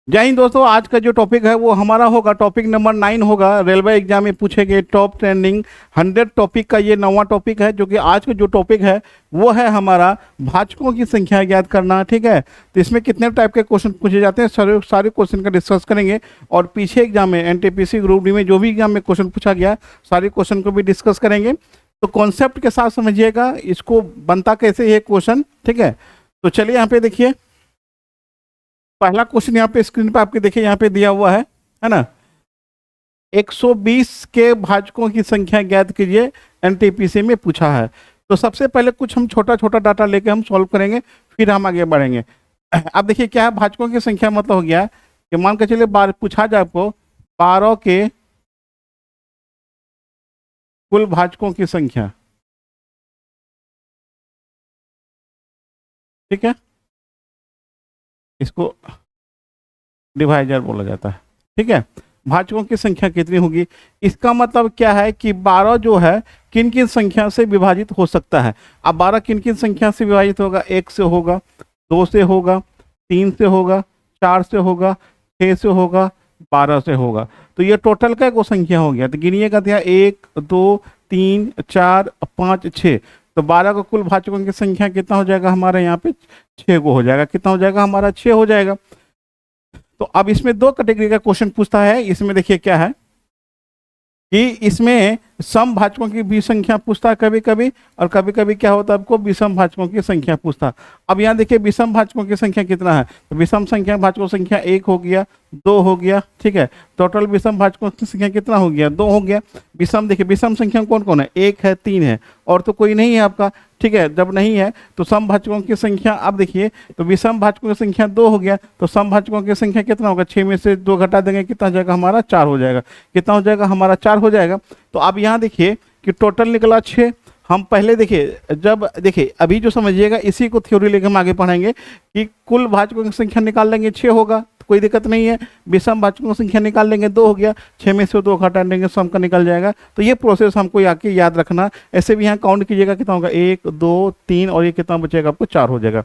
जय हिंद दोस्तों, आज का जो टॉपिक है वो हमारा होगा टॉपिक नंबर 9 होगा। रेलवे एग्जाम में पूछे गए टॉप ट्रेंडिंग 100 टॉपिक का ये नवा टॉपिक है, जो कि आज का जो टॉपिक है वो है हमारा भाजकों की संख्या ज्ञात करना। ठीक है, तो इसमें कितने टाइप के क्वेश्चन पूछे जाते हैं सारे क्वेश्चन का डिस्कस करेंगे। और पीछे एग्जाम में एनटीपीसी ग्रुप डी में जो भी एग्जाम में क्वेश्चन पूछा गया सारे क्वेश्चन को भी डिस्कस करेंगे। तो कॉन्सेप्ट के साथ समझिएगा इसको, बनता कैसे ये क्वेश्चन। ठीक है, तो चलिए यहाँ पे देखिए, पहला क्वेश्चन यहाँ पे स्क्रीन पे आपके देखिए यहाँ पे दिया हुआ है ना। 120 के भाजकों की संख्या ज्ञात कीजिए, एनटीपीसी में पूछा है। तो सबसे पहले कुछ हम छोटा छोटा डाटा लेके हम सॉल्व करेंगे, फिर हम आगे बढ़ेंगे। अब देखिए क्या है, भाजकों की संख्या मतलब हो गया कि मान के चलिए पूछा जाए आपको 12 के कुल भाजकों की संख्या। ठीक है, इसको डिवाइजर बोला जाता है। ठीक है, भाजकों की संख्या कितनी होगी, इसका मतलब क्या है कि 12 जो है किन किन संख्या से विभाजित हो सकता है। अब 12 किन किन संख्या से विभाजित होगा, 1 से होगा, 2 से होगा, 3 से होगा, 4 से होगा, 6 से होगा, 12 से होगा। तो ये टोटल का को संख्या हो गया। तो गिनिएगा, दिया 1 2 3 4 5 6। तो 12 का कुल भाजकों की संख्या कितना हो जाएगा हमारे यहाँ पे, 6 को हो जाएगा। कितना हो जाएगा हमारा, 6 हो जाएगा। तो अब इसमें दो कैटेगरी का क्वेश्चन पूछता है। इसमें देखिए क्या है कि इसमें सम भाजकों की भी संख्या पूछता है कभी कभी, और कभी कभी क्या होता है आपको विषम भाजकों की संख्या पूछता है। अब यहाँ देखिए विषम भाजकों की संख्या कितना है, तो विषम संख्या भाजकों संख्या 1 हो गया, 2 हो गया। ठीक है, टोटल विषम भाजकों की संख्या कितना हो गया, 2 हो गया। विषम देखिए, विषम संख्या कौन कौन है, 1 है, 3 है, और तो कोई नहीं है आपका। ठीक है, जब नहीं है तो सम भाजकों की संख्या, अब देखिए तो विषम भाजकों की संख्या 2 हो गया, तो सम भाजकों की संख्या कितना होगा, 6 में से 2 घटा देंगे, कितना हो जाएगा हमारा, 4 हो जाएगा। कितना हो जाएगा हमारा, 4 हो जाएगा। तो अब यहाँ देखिए कि टोटल निकला 6। हम पहले देखिए, जब देखिए अभी जो समझिएगा इसी को थ्योरी लेकर हम आगे पढ़ेंगे कि कुल भाजकों की संख्या निकाल लेंगे, 6 होगा, तो कोई दिक्कत नहीं है। विषम भाजकों की संख्या निकाल लेंगे, 2 हो गया, 6 में से 2 घटा देंगे, सम का निकल जाएगा। तो ये प्रोसेस हमको आके याद रखना। ऐसे भी यहाँ काउंट कीजिएगा, कितना होगा, 1 2 3, और ये कितना बचेगा आपको, 4 हो जाएगा।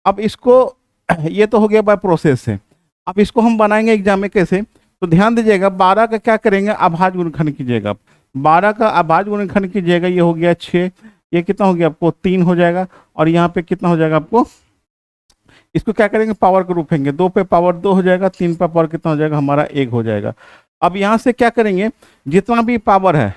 अब इसको ये तो हो गया बाय प्रोसेस से। अब इसको हम बनाएंगे एग्जाम में कैसे, तो ध्यान दीजिएगा, 12 का क्या करेंगे, अभाज्य गुणनखंड कीजिएगा। 12 का अभाज्य गुणनखंड कीजिएगा, ये हो गया 6, ये कितना हो गया आपको, 3 हो जाएगा। और यहाँ पे कितना हो जाएगा आपको, इसको क्या करेंगे, पावर के रूप फेंगे, 2 पे पावर 2 हो जाएगा, 3 पे पावर कितना हो जाएगा हमारा, 1 हो जाएगा। अब यहाँ से क्या करेंगे, जितना भी पावर है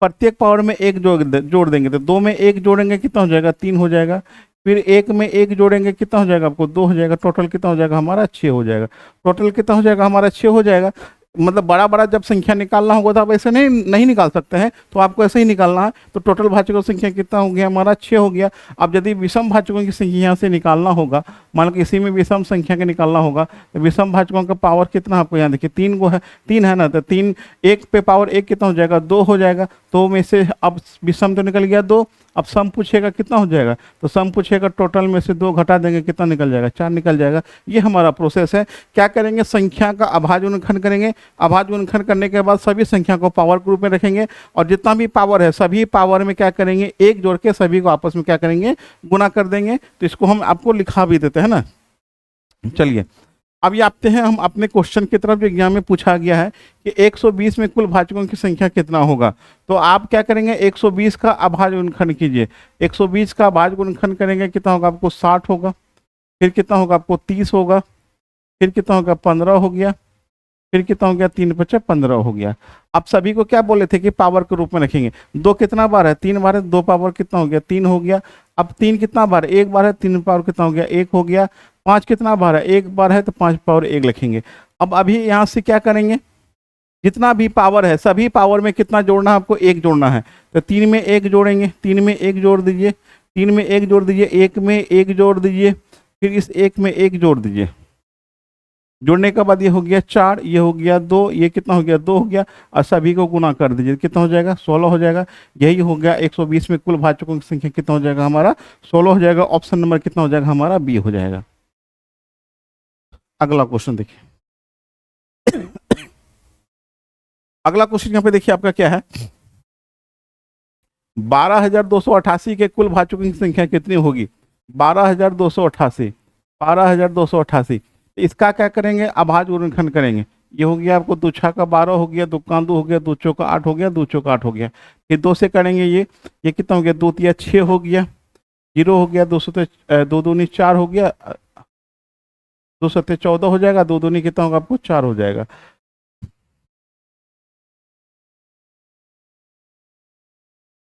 प्रत्येक पावर में 1 जोड़ देंगे। तो 2 में 1 जोड़ेंगे, कितना हो जाएगा, 3 हो जाएगा। फिर 1 में 1 जोड़ेंगे, कितना हो जाएगा आपको, 2 हो जाएगा। टोटल कितना हो जाएगा हमारा, 6 हो जाएगा। टोटल कितना हो जाएगा हमारा, 6 हो जाएगा। मतलब बड़ा बड़ा जब संख्या निकालना होगा तो आप ऐसे नहीं निकाल सकते हैं, तो आपको ऐसे ही निकालना है। तो टोटल भाजकों की संख्या कितना हो गया हमारा, 6 हो गया। अब यदि विषम भाजकों की संख्या यहाँ से निकालना होगा, मान लो इसी में विषम संख्या के निकालना होगा, तो विषम भाजकों का पावर कितना आपको यहाँ देखिए, 3 को है, 3 है ना, तो 3 1 पे पावर 1 कितना हो जाएगा, 2 हो जाएगा। तो में से अब विषम तो निकल गया 2, अब सम पूछेगा कितना हो जाएगा, तो सम पूछेगा टोटल में से 2 घटा देंगे, कितना निकल जाएगा, 4 निकल जाएगा। ये हमारा प्रोसेस है। क्या करेंगे, संख्या का अभाज्य गुणनखंड करेंगे। अभाज्य गुणनखंड करने के बाद सभी संख्या को पावर के रूप में रखेंगे, और जितना भी पावर है सभी पावर में क्या करेंगे, 1 जोड़ के सभी को आपस में क्या करेंगे, गुना कर देंगे। तो इसको हम आपको लिखा भी देते हैं ना। चलिए अब ये आते हैं हम अपने क्वेश्चन की तरफ, जो एग्जाम में पूछा गया है कि 120 में कुल भाजकों की संख्या कितना होगा। तो आप क्या करेंगे, 120 का अभाज्य गुणनखंड कीजिए। 120 का अभाज्य गुणनखंड करेंगे, कितना होगा आपको, 60 होगा। फिर कितना होगा आपको, 30 होगा। फिर कितना होगा, 15 हो गया। फिर कितना हो गया, 3 5 15 हो गया। अब सभी को क्या बोले थे कि पावर के रूप में रखेंगे। 2 कितना बार है, 3 बार है, 2 पावर कितना हो गया, 3 हो गया। अब 3 कितना बार है, 1 बार है, 3 पावर कितना हो गया, 1 हो गया। 5 कितना बार है, 1 बार है, तो 5 पावर 1 लिखेंगे। अब अभी यहाँ से क्या करेंगे, जितना भी पावर है सभी पावर में कितना जोड़ना है आपको, 1 जोड़ना है। तो 3 में 1 जोड़ेंगे, 3 में 1 जोड़ दीजिए, 3 में 1 जोड़ दीजिए, 1 में 1 जोड़ दीजिए, फिर इस 1 में 1 जोड़ दीजिए। जोड़ने के बाद ये हो गया 4, ये हो गया 2, ये कितना हो गया, 2 हो गया। और सभी को गुना कर दीजिए, कितना हो जाएगा, 16 हो जाएगा। यही हो गया 120 में कुल भाजकों की संख्या कितना हो जाएगा हमारा, 16 हो जाएगा। ऑप्शन नंबर कितना हो जाएगा हमारा, बी हो जाएगा। अगला क्वेश्चन देखिए, अगला क्वेश्चन यहाँ पे देखिए आपका क्या है, 12,288 के कुल भाजकों की संख्या कितनी होगी। 12,288, 12,288 इसका क्या करेंगे, अभाज्य गुणनखंड करेंगे। ये हो गया आपको 2 छक्का 12 हो गया, 2 कांदू हो गया, 2 चौका 8 हो गया, 2 चौका 8 हो गया। फिर 2 से करेंगे ये कितना हो गया, 2 तिया 6 हो गया, 0 हो गया, 2 सते 2 दूनी 4 हो गया, 2 सते 14 हो जाएगा, 2 दूनी कितना होगा आपको 4 हो जाएगा।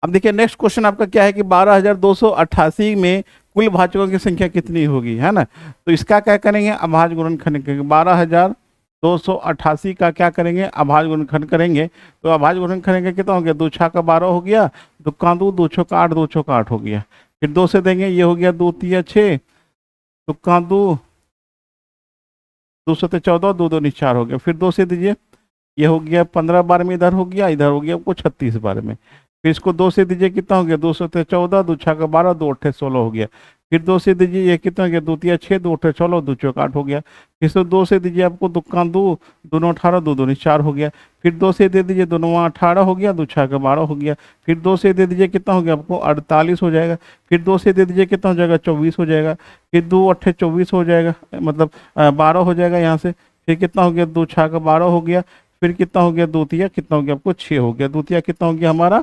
अब देखिए नेक्स्ट क्वेश्चन आपका क्या है कि 12,288 में कुल भाजकों की संख्या कितनी होगी, है ना। तो इसका क्या करेंगे, अभाज्य गुणनखंड करेंगे। 12,288 का क्या करेंगे, अभाज्य गुणनखंड करेंगे। तो अभाज्य गुणनखंड करेंगे कितना हो गया, 2 छक्का 12 हो गया, 2 कांदू 2 चौका 8, 2 चौका 8 हो गया। फिर 2 से देंगे, ये हो गया 2 तिया 6, 2 कांदू 2 सते 14, 2 दूनी 4 हो गया। फिर 2 से दीजिए, ये हो गया 15 बार में, इधर हो गया, इधर हो गया आपको 36 बार में। फिर इसको 2 से दीजिए, कितना हो गया, 2 सते 14, 2 छक्का 12, 2 अट्ठे 16 हो गया। फिर 2 से दीजिए, ये कितना हो गया, 2 तिया 6, 2 अट्ठे 16, 2 चौका 8 हो गया। फिर से 2 से दीजिए आपको, 2 कांदू 2 18, 2 दूनी 4 हो गया। फिर 2 से दे दीजिए, 2 9 18 हो गया, 2 छक्का 12 हो गया। फिर 2 से दे दीजिए, कितना हो गया आपको 48 हो जाएगा। फिर 2 से दे दीजिए, कितना हो जाएगा 24 हो जाएगा। फिर 2 अट्ठे 24 हो जाएगा, मतलब 12 हो जाएगा यहाँ से। फिर कितना हो गया, 2 छक्का 12 हो गया। फिर कितना हो गया, 2 तिया कितना हो गया आपको 6 हो गया, 2 तिया कितना हो गया हमारा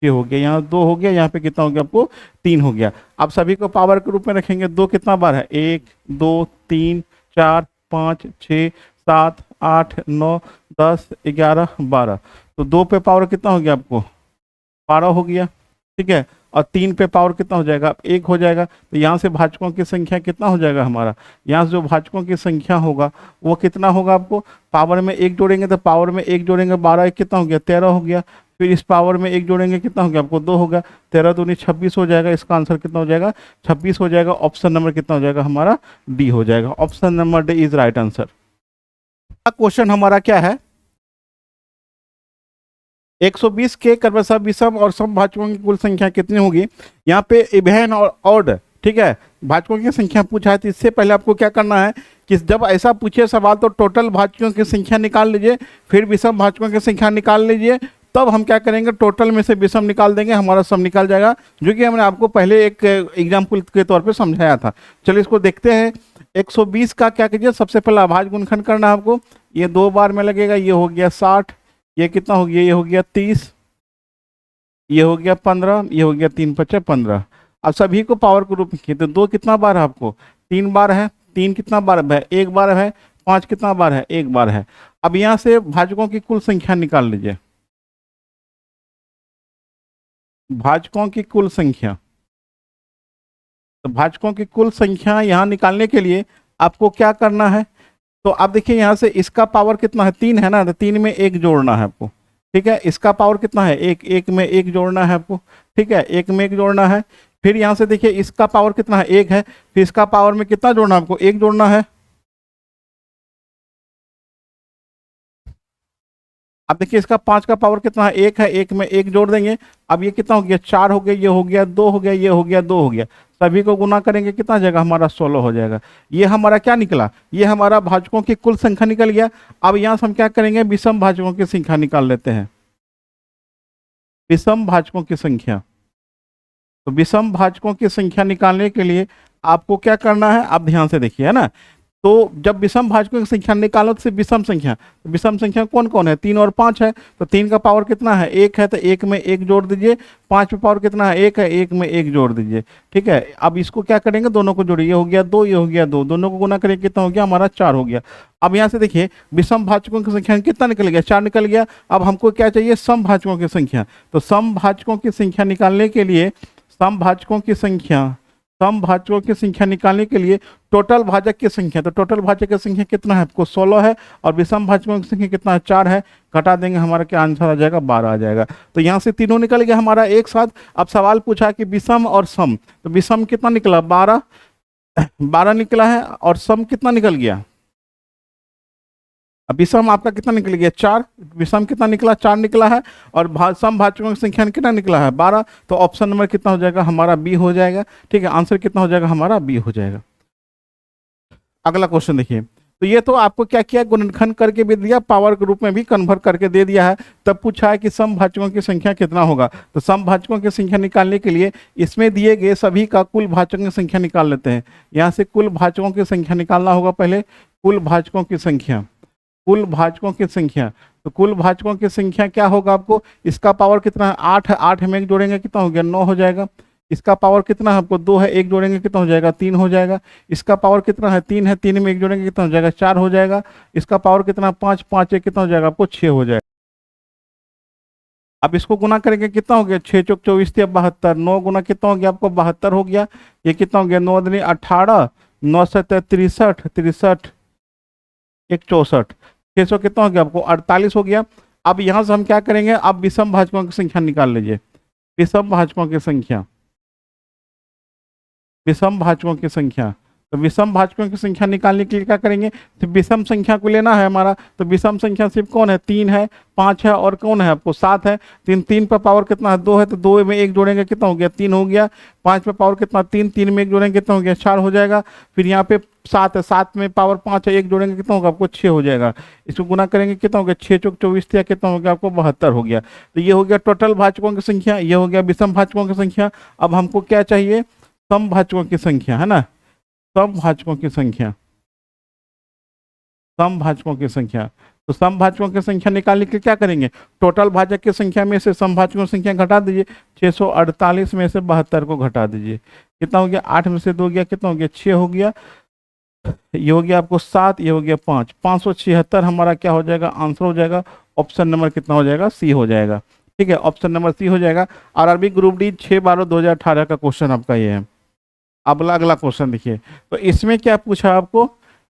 6 हो गया। यहाँ 2 हो गया, यहाँ पे कितना हो गया आपको 3 हो गया। अब सभी को पावर के रूप में रखेंगे। 2 कितना बार है, 1 2 3 4 5 6 7 8 9 10 11 12। तो 2 पे पावर कितना हो गया आपको 12 हो गया, ठीक है। और 3 पे पावर कितना हो जाएगा, 1 हो जाएगा। तो यहाँ से भाजकों की संख्या कितना हो जाएगा हमारा, यहाँ से जो भाजकों की संख्या होगा वो कितना होगा, आपको पावर में 1 जोड़ेंगे तो पावर में 1 जोड़ेंगे, 12 कितना हो गया 13 हो गया। फिर इस पावर में 1 जोड़ेंगे, कितना हो गया आपको 2 होगा, 13 दूनी 26 हो जाएगा। इसका आंसर कितना हो जाएगा 26 हो जाएगा। ऑप्शन नंबर कितना हो जाएगा हमारा डी हो जाएगा। Option number D is right answer. Question हमारा क्या है, 120 के क्रमशः विषम और सम भाजकों की कुल संख्या कितनी होगी। यहाँ पे इवन और ऑड, ठीक है, भाजकों की संख्या पूछा है। तो इससे पहले आपको क्या करना है कि जब ऐसा पूछे सवाल तो टोटल भाजकों की संख्या निकाल लीजिए, फिर विषम भाजकों की संख्या निकाल लीजिए, तब हम क्या करेंगे टोटल में से विषम निकाल देंगे, हमारा सम निकाल जाएगा, जो कि हमने आपको पहले एक एग्जाम्पल के तौर पे समझाया था। चलिए इसको देखते हैं। 120 का क्या कीजिए, सबसे पहले अभाज्य गुणनखंड करना है आपको। ये 2 बार में लगेगा, ये हो गया 60, ये कितना हो गया, ये हो गया 30, ये हो गया 15, ये हो गया 3 5 15। अब सभी को पावर के रूप में, तो 2 कितना बार है आपको 3 बार है, 3 कितना बार है 1 बार है, 5 कितना बार है 1 बार है। अब यहाँ से भाजकों की कुल संख्या निकाल लीजिए, भाजकों की कुल संख्या। तो भाजकों की कुल संख्या यहाँ निकालने के लिए आपको क्या करना है, तो आप देखिए यहाँ से इसका पावर कितना है 3 है ना, तो 3 में 1 जोड़ना है आपको, ठीक है। इसका पावर कितना है 1, 1 में 1 जोड़ना है आपको, ठीक है, 1 में 1 जोड़ना है। फिर यहाँ से देखिए इसका पावर कितना है 1 है, फिर इसका पावर में कितना जोड़ना है आपको 1 जोड़ना है। अब देखिए इसका 5 का पावर कितना है 1 है, 1 में 1 जोड़ देंगे। अब ये कितना हो गया 4 हो गया, ये हो गया 2 हो गया, ये हो गया 2 हो गया। सभी को गुना करेंगे कितना हो जाएगा हमारा 16 हो जाएगा। ये हमारा क्या निकला, ये हमारा भाजकों की कुल संख्या निकल गया। अब यहाँ से हम क्या करेंगे, विषम भाजकों की संख्या निकाल लेते हैं, विषम भाजकों की संख्या। तो विषम भाजकों की संख्या निकालने के लिए आपको क्या करना है, आप ध्यान से देखिए, है ना। तो जब विषम भाजकों की संख्या निकालो तो विषम संख्या, तो विषम संख्या कौन कौन है 3 और 5 है। तो 3 का पावर कितना है 1 है, तो 1 में 1 जोड़ दीजिए। 5 पे पावर कितना है 1 है, 1 में 1 जोड़ दीजिए, ठीक है। अब इसको क्या करेंगे, दोनों को जोड़िए, ये हो गया 2, ये हो गया 2, दोनों को गुना करेंगे कितना हो गया हमारा 4 हो गया। अब यहाँ से देखिए विषम भाजकों की संख्या कितना निकल गया 4 निकल गया। अब हमको क्या चाहिए सम भाजकों की संख्या। तो सम भाजकों की संख्या निकालने के लिए, सम भाजकों की संख्या, सम भाजकों की संख्या निकालने के लिए टोटल भाजक की संख्या, तो टोटल भाजक की संख्या कितना है आपको 16 है, और विषम भाजकों की संख्या कितना है 4 है। घटा देंगे हमारा क्या आंसर आ जाएगा 12 आ जाएगा। तो यहाँ से तीनों निकल गया हमारा एक साथ। अब सवाल पूछा कि विषम और सम, तो विषम कितना निकला 12 निकला है, और सम कितना निकल गया, अब विषम आपका कितना निकल गया 4, विषम कितना निकला 4 निकला है, और सम भाजकों की संख्या कितना निकला है 12। तो ऑप्शन नंबर कितना हो जाएगा हमारा बी हो जाएगा, ठीक है। आंसर कितना हो जाएगा हमारा बी हो जाएगा। अगला क्वेश्चन देखिए, तो ये तो आपको क्या किया गुणनखंड करके भी दिया, पावर के रूप में भी कन्वर्ट करके दे दिया है। तब पूछा है कि सम भाजकों की संख्या कितना होगा। तो सम भाजकों की संख्या निकालने के लिए इसमें दिए गए सभी का कुल भाजकों की संख्या निकाल लेते हैं। यहाँ से कुल भाजकों की संख्या निकालना होगा पहले। कुल भाजकों की संख्या, कुल भाजकों की संख्या। तो कुल भाजकों की संख्या क्या होगा आपको, इसका पावर कितना है 8 है, 8 में एक जोड़ेंगे कितना हो गया 9 हो जाएगा। इसका पावर कितना है आपको 2 है, एक जोड़ेंगे कितना हो जाएगा 3 हो जाएगा। इसका पावर कितना है 3 है, 3 में एक जोड़ेंगे कितना हो जाएगा 4 हो जाएगा। इसका पावर कितना 5, 5 एक कितना हो जाएगा आपको 6 हो जाएगा। अब इसको गुना करेंगे कितना हो गया 6 चौक 24 या 72, 9 गुना कितना हो गया आपको 72 हो गया। ये कितना हो गया 9 दूनी 18, 9 7 63, 63 एक 64, 600 कितना हो गया आपको 48 हो गया। अब यहाँ से हम क्या करेंगे, अब विषम भाजकों की संख्या निकाल लीजिए, विषम भाजकों की संख्या, विषम भाजकों की संख्या। तो विषम भाजकों की संख्या निकालने के लिए क्या करेंगे, तो विषम संख्या को लेना है हमारा। तो विषम संख्या सिर्फ कौन है 3 है, 5 है और कौन है आपको 7 है। 3 3 पर पावर कितना है 2 है, तो 2 में एक जोड़ेंगे कितना हो गया 3 हो गया। 5 पे पावर कितना 3, 3 में एक जोड़ेंगे कितना हो गया 4 हो जाएगा। फिर यहाँ पे 7 है, 7 में पावर 5 है, एक जोड़ेंगे कितना होगा आपको 6 हो जाएगा। इसको गुना करेंगे कितना हो गया 6 चौक 24 या कितना हो गया आपको 72 हो गया। तो ये हो गया टोटल भाजकों की संख्या, ये हो गया विषम भाजकों की संख्या। अब हमको क्या चाहिए, सम भाजकों की संख्या, है ना, सम भाजकों की संख्या, सम भाजकों की संख्या। तो सम भाजकों की संख्या निकालने के लिए क्या करेंगे, टोटल भाजक की संख्या में से सम भाजकों की संख्या घटा दीजिए। 648 में से 72 को घटा दीजिए, कितना हो गया 8 में से 2 गया कितना हो गया 6 हो गया। ये हो गया आपको 7, ये हो गया 5, 576 हमारा क्या हो जाएगा आंसर हो जाएगा। ऑप्शन नंबर कितना हो जाएगा सी हो जाएगा। ठीक है, ऑप्शन नंबर सी हो जाएगा। आरआरबी ग्रुप डी 6/12/2018 का क्वेश्चन आपका ये है। अब अगला क्वेश्चन देखिए, तो इसमें क्या पूछा आपको,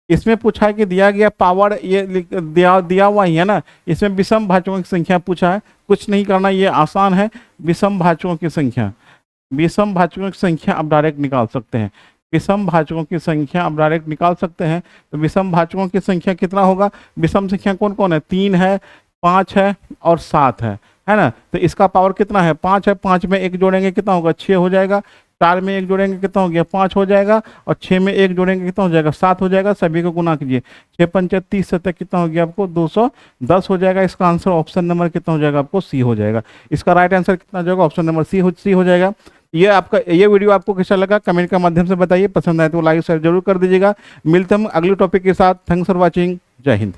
इसमें पूछा है कि दिया गया पावर ये दिया हुआ ही है ना, इसमें विषम भाजकों की संख्या पूछा है। कुछ नहीं करना, ये आसान है। विषम भाजकों की संख्या, विषम भाजकों की संख्या आप डायरेक्ट निकाल सकते हैं, विषम भाजकों की संख्या आप डायरेक्ट निकाल सकते हैं। तो विषम भाजकों की संख्या कितना होगा, विषम संख्या कौन कौन है 3 है, 5 है और 7 है ना। तो इसका पावर कितना है 5 है, 5 में एक जोड़ेंगे कितना होगा 6 हो जाएगा। 4 में एक जोड़ेंगे कितना हो गया 5 हो जाएगा। और 6 में एक जोड़ेंगे कितना हो जाएगा 7 हो जाएगा। सभी को गुना कीजिए, 6 पंचे 30 7 कितना हो गया आपको 210 हो जाएगा। इसका आंसर ऑप्शन नंबर कितना हो जाएगा आपको सी हो जाएगा। इसका राइट आंसर कितना हो जाएगा ऑप्शन नंबर सी हो जाएगा। ये आपका ये वीडियो आपको कैसा लगा कमेंट के माध्यम से बताइए, पसंद आए तो लाइक शेयर जरूर कर दीजिएगा। मिलते हम अगले टॉपिक के साथ। थैंक्स फॉर वॉचिंग, जय हिंद।